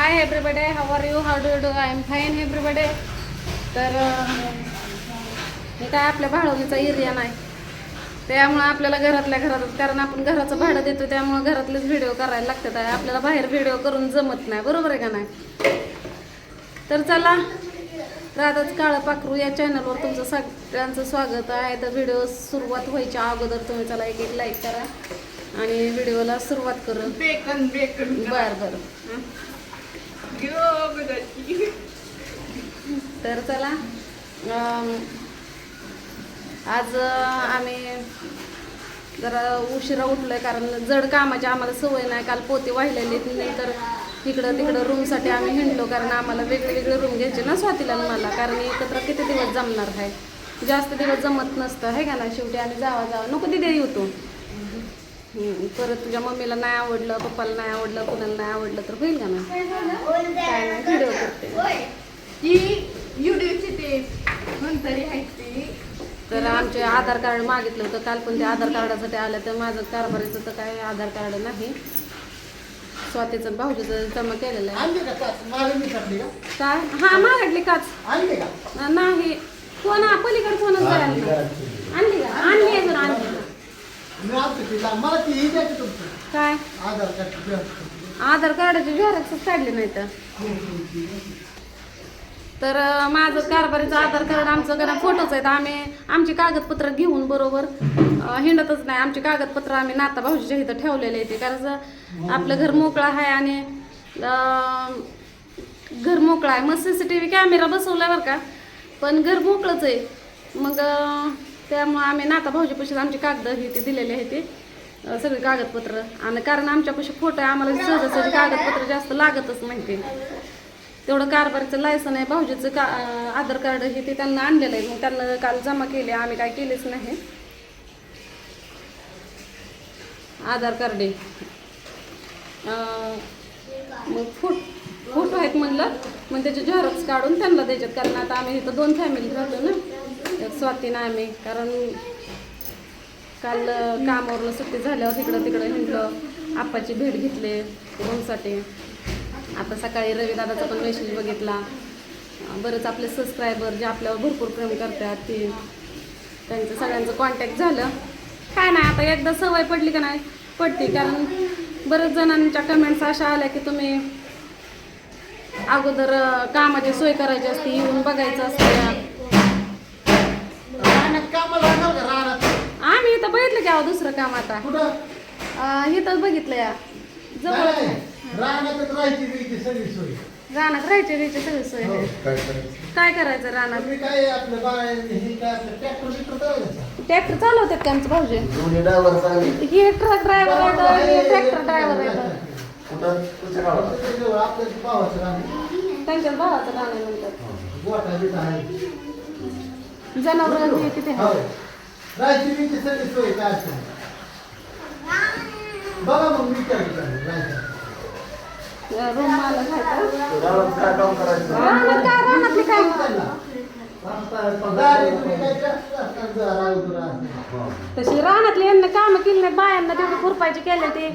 Hi everybody, how are you, how do you do? I am fine everybody. तर हे काय आपल्या भाडवणीचा area नाही, त्यामुळं आपल्याला घरातल्या घरातच, कारण आपण घराचं भाडं देतो त्यामुळं घरातलेच व्हिडिओ करायला लागतात आहे. आपल्याला बाहेर व्हिडिओ करून जमत नाही, बरोबर आहे का नाही? तर चला, राधाच काळं पाखरू या चॅनलवर तुमचं सगळ्यांचं स्वागत आहे. तर व्हिडिओ सुरुवात व्हायच्या अगोदर तुम्ही चला एक लाईक करा आणि व्हिडिओला सुरुवात करू. बरं बरं. तर चला, आज आम्ही जरा उशिरा उठलोय, कारण जड कामाची आम्हाला सवय नाही. काल पोते वाहिलेली, नंतर इकडं तिकडं रूमसाठी आम्ही हिंडलो, कारण आम्हाला वेगळे वेगळे रूम घ्यायचे ना स्वातीला मला, कारण एकत्र किती दिवस जमणार आहे, जास्त दिवस जमत नसतं आहे का ना. शेवटी आम्ही जावा नको तिथे येतो. परत तुझ्या मम्मीला नाही आवडलं, पप्पाला नाही आवडलं, कुणाला नाही आवडलं तर होईल का ना. काय नाही, व्हिडिओ करते तर आमचे आधार कार्ड मागितलं होतं काल, पण ते आधार कार्डासाठी आलं. तर माझं कारभारीचं तर काय आधार कार्ड नाही, स्वातीचं भाऊजीचं जमा केलेलं आहे. काय? हा, मागडली काच नाही. कोण पलीकडे कोणच आणली का? आणली अजून आणली काय? आधार कार्डाची झेरॉक्स काढली नाही तर माझं कारभारीचं आधार कार्ड, आमचं घरा फोटोच आहेत. आम्ही आमची कागदपत्र घेऊन बरोबर हिंडतच नाही. आमची कागदपत्र आम्ही नाता भाऊजीच्या इथं ठेवलेले येते, कारण आपलं घर मोकळं आहे आणि घर मोकळं आहे. मग CCTV कॅमेरा बसवला बरं का, पण घर मोकळंच आहे. मग त्यामुळं आम्ही नाता भाऊजीपाशी आमची कागद ही ती दिलेली आहे, ते सगळी कागदपत्र. आणि कारण आमच्यापाशी फोटो आहे, आम्हाला सहजासहजी कागदपत्र जास्त लागतच नाही. ते तेवढं कारभारीचं लायसन आहे, भाऊजीचं आधार कार्ड हे ते त्यांना आणलेलं आहे. मग त्यांना काल जमा केले, आम्ही काय केलेच नाही. आधार कार्ड मग फोटो आहेत म्हणलं, मग त्याचे झेरॉक्स काढून त्यांना द्यायच्यात. कारण आता आम्ही इथं 2 फॅमिली राहतो ना, एक स्वातीनं आम्ही. कारण काल कामावरनं सुट्टी झाल्यावर इकडं तिकडं हिंडलं, आप्पाची भेट घेतली रूमसाठी. आता सकाळी रविदादाचा पण मेसेज बघितला. बरंच आपले सबस्क्रायबर जे आपल्यावर भरपूर प्रेम करतात, ते त्यांचं सगळ्यांचं कॉन्टॅक्ट झालं. काय नाही, आता एकदा सवय पडली का नाही पडते. कारण बरेच जणांच्या कमेंट्स अशा आल्या की तुम्ही अगोदर कामाची सोय करायची असते, येऊन बघायचं असतं. आम्ही इथं बघितलं की अहो दुसरं काम, आता इथं बघितलं या जवळ रानात राहायची सगळी सोय. काय करायचं रानात? ट्रॅक्टर चालवतात का आमचं भाऊजी? हे ट्रक ड्रायव्हर आहेत, ट्रॅक्टर ड्रायव्हर आहेत. त्यांच्याच भावाचं रान आहे म्हणतात. जनावर किती रूम मालक रानातली काय तशी रानातली यांना काम केली नाही, बायांना तेवढी खुरपायची केले. ते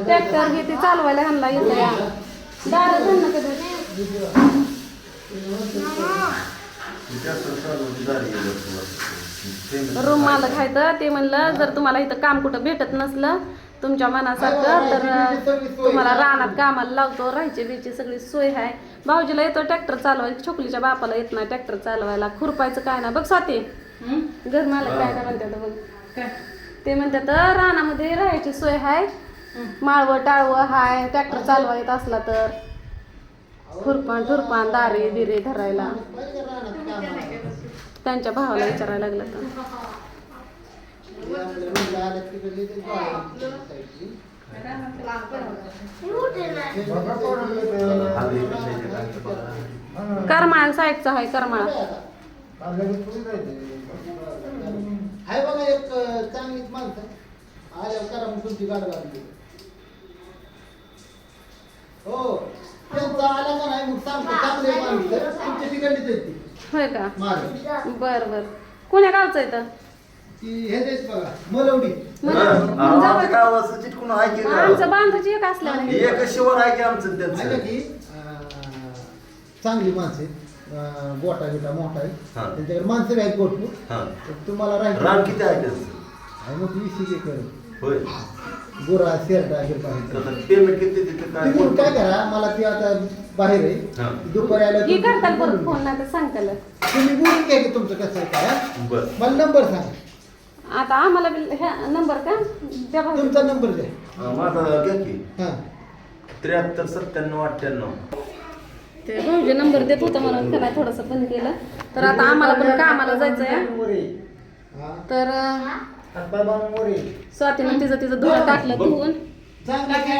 ट्रॅक्टर हे ते चालवायला ह्यांना येतं. दार धरणं कधी रूम मालक आहे तर ते म्हणलं, जर तुम्हाला इथं काम कुठं भेटत नसलं तुमच्या मनासारखं तर तुम्हाला रानात कामाला लावतो. राहायची बिची सगळी सोय आहे. भाऊजीला येतो ट्रॅक्टर चालवायला, छोकलीच्या बापाला येत नाही ट्रॅक्टर चालवायला. खुरपायचं काय ना बघ स्वाती. घर मालक काय म्हणतात बघ, ते म्हणतात रानामध्ये राहायची सोय आहे, माळवं टाळवं हाय, ट्रॅक्टर चालवा येत असला तर खुरपान दारे बिरे धरायला. त्यांच्या भावाला विचारायला लागलं तर करमाळा साईडचा आहे. करमाळा हाय बघा, एक चांगलीच माणसं आल्यावर करा मग तुमची गाडी लागली. हो, त्यांचा आला का नाही मग सांगतो, चांगले माणसं तुमच्या ठिकाणीच येते. होय का? बरं बरं. कोण्या गावचं आहे तर? ती हे देत बघा, मलवडी. जवळ पुन्हा आहे की आमचं बांधाची एक असल्यावर नाही. एक शिवर आहे की आमचं ऐका त्यांचं की चांगली माणसं आहेत. गोटा बिटा मोठा आहे हा. त्यांच्याकडे माणसं बी आहेत भरपूर. हा तर तुम्हाला रान राहायचं किती आहे त्यांचं आहे मग 20 एकर होय गुरा शेरडा गिरडा आहे. तर पेमेंट किती तिथे काय तुम्ही काय करा मला ती आता बाहेर हा. आहे दुपारी आल्या ही करताल परत फोन नाही तर सांगताल. तुम्ही बोलून घ्या की तुमचं कसं आहे काय हा? बर मला नंबर सांगा आता आम्हाला ह्या नंबर का द्या भाऊ. तुमचा नंबर द्या माझा घ्या की हा 73 97 98 ते भाऊजी नंबर देत होता म्हणून त्याला थोडंसं बंद केलं. तर आता आम्हाला पण कामाला जायचं आहे. हा. तर हातपाय बांधून वर ये. स्वातीनं तिचं धुळं टाकलं धुवून. चांगला काय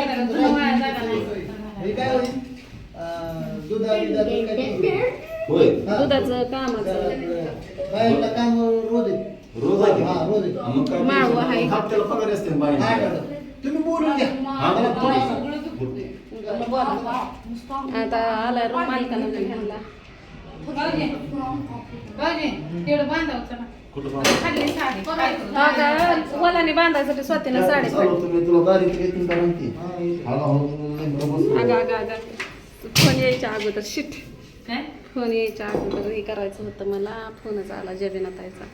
हे काय होईल दुधाचं काय होय हा. दुधाचं कामाचं बाहेरला काम रोज आहे. रोज आहे की? हा, रोज आहे. मग काय माळवं आहे. हप्त्याला पगार असते ना हा, बाईला. कळलं. तुम्ही बोलून घ्या हा, मला बोलतो. थोडं- आता आलाय मालकानं पण ह्यांना. कुठं बाबा? हा का वलाने बांधायसाठी स्वातीनं साडी चालू तुम्ही तुला दारी येतील का म्हणते हा, हे- अगं अगं अगं फोन यायच्या अगोदर शिट फोन यायच्या अगोदर हे करायचं होतं मला. फोनच आला जबीनाताईचा.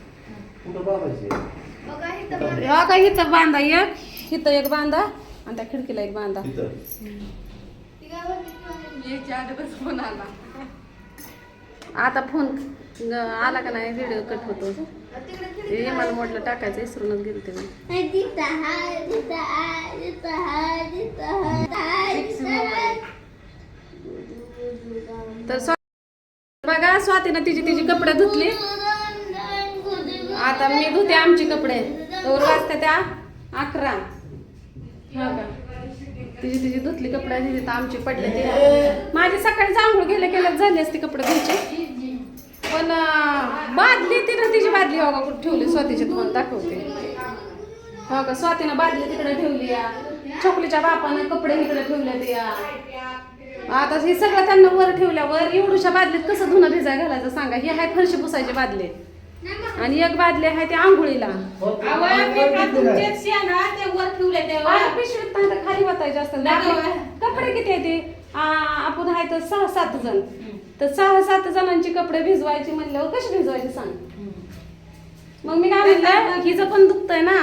कुठं बाबायचे हा का हिथं बांधा एक हिथं एक बांधा आणि त्या खिडकीला एक बांधा. तिथं फोन आला आता फोन आला का नाही व्हिडिओ कट होतो. हे मला म्हटलं टाकायचं विसरूनच गेलते मी. तर बघा स्वातीनं तिची कपडे धुतली. आता मी धुते आमची कपडे. तर वाजता त्या 11. हा का तिची धुतली कपडे दिली तर आमची पडले ते. माझी सकाळी आंघोळ गेल्याच झाली असती कपडे धुयचे. पण बादली तिनं तिची बादली हो का कुठे ठेवली स्वातीची तुम्हाला दाखवते. हो का स्वातीनं बादली तिकडे ठेवली या. छोकलीच्या बापानं कपडे इकडे ठेवले ते या. आता हे सगळं त्यांना वर ठेवल्यावर एवढूशा बादलीत कसं धुणं भिजाय घालायचं सांगा. ही आहे फरशी पुसायची बादली आणि एक बादली आहे ते आंघोळीला. पिशवीत नाही तर खाली वाटायचे असतात. कपडे किती आहे ते आपण आहे तर 6-7 जण. तर 6-7 जणांची कपडे भिजवायची म्हणल्यावर कशी भिजवायची सांग. मग मी काय म्हणलं हिचं पण दुखतंय ना.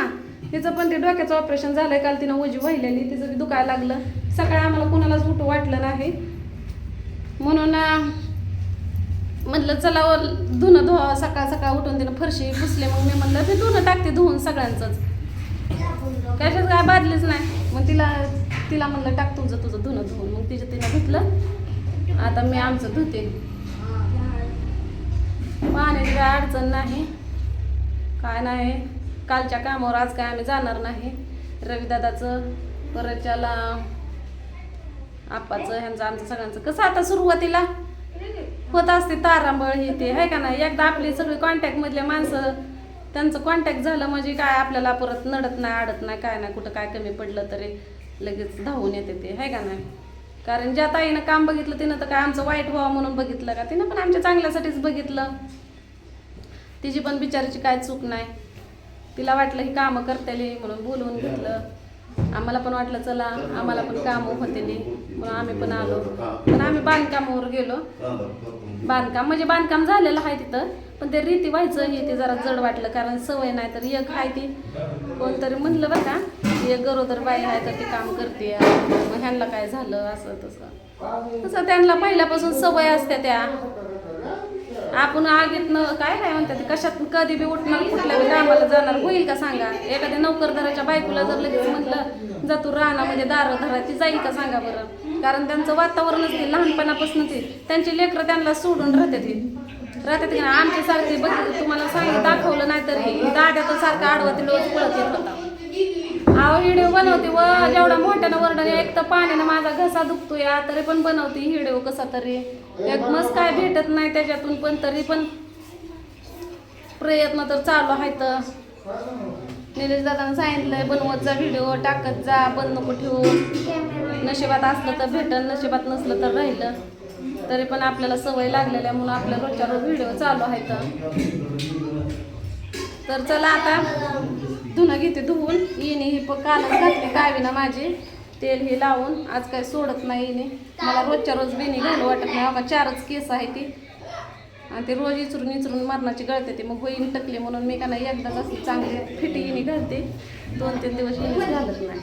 हिचं पण ते डोक्याचं ऑपरेशन झालंय. काल तिनं उजी वाहिलेली तिचं बी दुखायला लागलं. सकाळी आम्हाला कुणालाच उठू वाटलं नाही म्हणून म्हणलं चला धुणं धुवा. सकाळ उठून तिनं फरशी पुसले. मग मी म्हणलं ते धुणं टाकते धुवून सगळ्यांचंच. कशाच काय बादलीच नाही. मग तिला म्हणलं टाक तुझं धुणं धुवून. मग तिनं धुतलं. आता मी आमचं धुते. पाण्याची काय अडचण नाही काय नाही. कालच्या कामावर आज काय आम्ही जाणार नाही. रविदादाचं परतच्याला आप्पाचं ह्यांचं आमचं सगळ्यांचं कसं आता सुरुवातीला होत असते तारांबळ हे ते आहे का नाही. एकदा आपली सगळी कॉन्टॅक्ट मधले माणसं त्यांचं कॉन्टॅक्ट झालं म्हणजे काय आपल्याला परत नडत नाही अडत नाही काय नाही. कुठं काय कमी पडलं तरी लगेच धावून येते ते आहे का नाही. कारण ज्या ताईनं काम बघितलं तिनं तर काय आमचं वाईट व्हावं म्हणून बघितलं का. तिनं पण आमच्या चांगल्यासाठीच बघितलं. तिची पण बिचारीची काय चूक नाही. तिला वाटलं ही कामं करतेली म्हणून बोलवून घेतलं. आम्हाला पण वाटलं चला आम्हाला पण कामं होतेली म्हणून आम्ही पण आलो. पण आम्ही बांधकामावर गेलो. बांधकाम झालेलं आहे तिथं. पण ते रीती व्हायचं हे ते जरा जड वाटलं कारण सवय नाही. तर एक आहे ती कोणतरी म्हणलं बरं का एक गरोदर बाई आहे तर ती काम करते. मग ह्यांना काय झालं असं तसं त्यांना पहिल्यापासून सवय असते त्या. आपण आगीतनं काय म्हणतात ते कशात कधी बी उठणार कुठल्या बी कामाला जाणार होईल का सांगा. एखाद्या नोकरदाराच्या बायकोला जर लगेच म्हटलं जातो रानामध्ये दारं धरा ती जाईल का सांगा बरं. कारण त्यांचं वातावरणच ते लहानपणापासून ते त्यांची लेकरं त्यांना सोडून राहतात की आमच्या सारखे बघितलं तुम्हाला दाखवलं नाही तरी दाद्या तर सारखं आडवं ते लोक पळत येत होता. व्हिडिओ बनवते व जेवढा मोठ्यानं वरडाने एक तर पाण्यानं माझा घसा दुखतो या तरी पण बनवते व्हिडिओ कसा तरी. एक मस्त काय भेटत नाही त्याच्यातून पण तरी पण प्रयत्न तर चालू आहेत. निलेश दादानं सांगितलंय बनवत जा व्हिडिओ टाकत जा बंद नको ठेवू. नशिबात असलं तर भेटल नशिबात नसलं तर राहिलं. तरी पण आपल्याला सवय लागलेल्या म्हणून आपल्या रोजच्या रोज व्हिडिओ चालू आहेत. तर चला आता धुणं घेते धुवून येणे ही कालच घातली गावीना माझी तेल हे लावून. आज काय सोडत नाही येणे. मला रोजच्या रोज बेणी घालू वाटत नाही. बघा 4च केस आहे ती आणि ते रोज इचरून मरणाची गळते ती. मग वहीन टकली म्हणून मी का नाही एकदाच असली चांगली फिटी येणे घालते. 2-3 दिवस येणेच घालत नाही.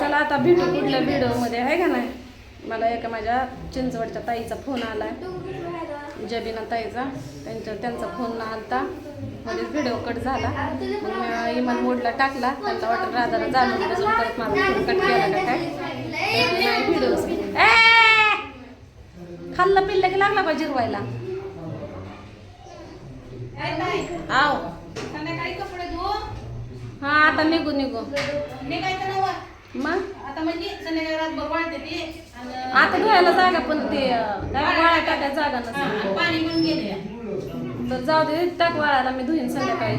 चला आता भेटू कुठल्या व्हिडिओमध्ये आहे का नाही. मला एका माझ्या चिंचवडच्या ताईचा फोन आला आहे, जबीना ताईचा. त्यांचा फोन आलता मध्ये व्हिडिओ कट झाला. मग मी इमान मोडला टाकला. त्यांना वाटत राधाला जाणून बसून परत माझा फोन कट केला का काय व्हिडिओ खाल्लं पिल्लं की लागला का जिरवायला. आव हा आता निघू मग आता धुवायला जागा पण ते वाळा टाकायला जागा नसते. तर जाऊ दे टाक वाळायला मी धुईन संध्याकाळी.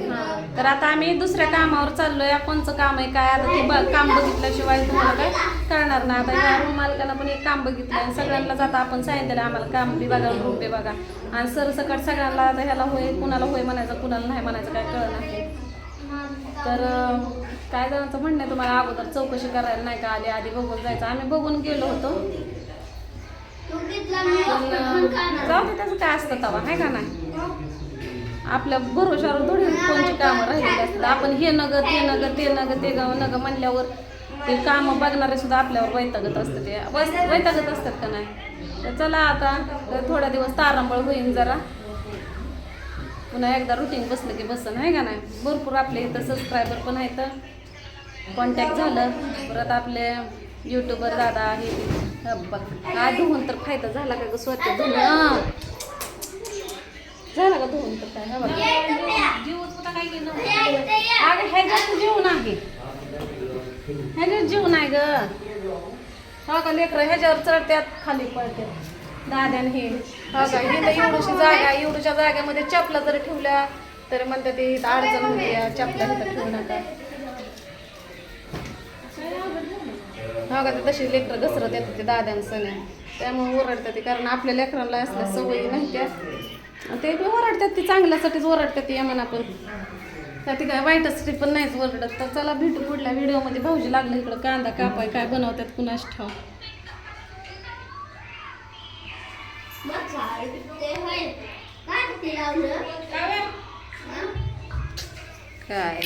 हा तर आता आम्ही दुसऱ्या कामावर चाललोय. कोणचं काम आहे काय आता ते काम बघितल्याशिवाय तुम्हाला काय कळणार नाही. आता ह्या रूम मालकानं पण एक काम बघितलं आणि सगळ्यांना जाता आपण सांगितलं आम्हाला काम बी बघा रूम बी बघा आणि सरसकट सगळ्यांना आता ह्याला होय कुणाला होय म्हणायचं कुणाला नाही म्हणायचं काय कळणार नाही. तर काय जणांचं म्हणणं आहे तुम्हाला अगोदर चौकशी करायला नाही का आली आधी बघून जायचं. आम्ही बघून गेलो होतो. जाऊ दे त्याचं काय असतं तवा आहे का नाही. आपल्या भरोशावर थोडी कोणची कामं राहिलेली असतात. आपण हे नग ते नग ते नग ते नग म्हणल्यावर ते कामं बघणारे सुद्धा आपल्यावर वैतागत असतात. ते वैतागत असतात का नाही. तर चला आता थोडा दिवस तारांबळ होईन जरा. पुन्हा एकदा रुटीन बसलं की बसन आहे का नाही. भरपूर आपले इथं सबस्क्रायबर पण आहेत. कॉन्टॅक्ट झालं परत आपले यूट्यूबर दादा हे बघ काय धुवून तर फायदा झाला का ग स्वतः धुवून झाला का धुवून तर काय हा बघा अगं ह्याच्यात जीवन आहे ह्याच्यात जीवन आहे ग. हो का लेकरं ह्याच्यावर चढत्यात खाली पडतात दाद्यान हे. हो का इथं एवढीशी जागा एवढ्याच्या जागेमध्ये चपला जरी ठेवल्या तरी म्हणतात ते इथं अडचण होते चपला इथं ठेवू नका. हो का ते तशी लेकरं घसरत येतात ते दाद्यांसने त्यामुळे ओरडतात ते. कारण आपल्या लेकरांना असल्या सवयी नाही त्या ते ओरडतात ती चांगल्यासाठीच ओरडतात ती म्हणा पण ती काय वाईटसाठी पण नाहीच ओरडत. तर चला भेटू पुढल्या व्हिडिओमध्ये. भाऊजी लागलं इकडं कांदा कापाय काय बनवतात कुणाच ठाव. काय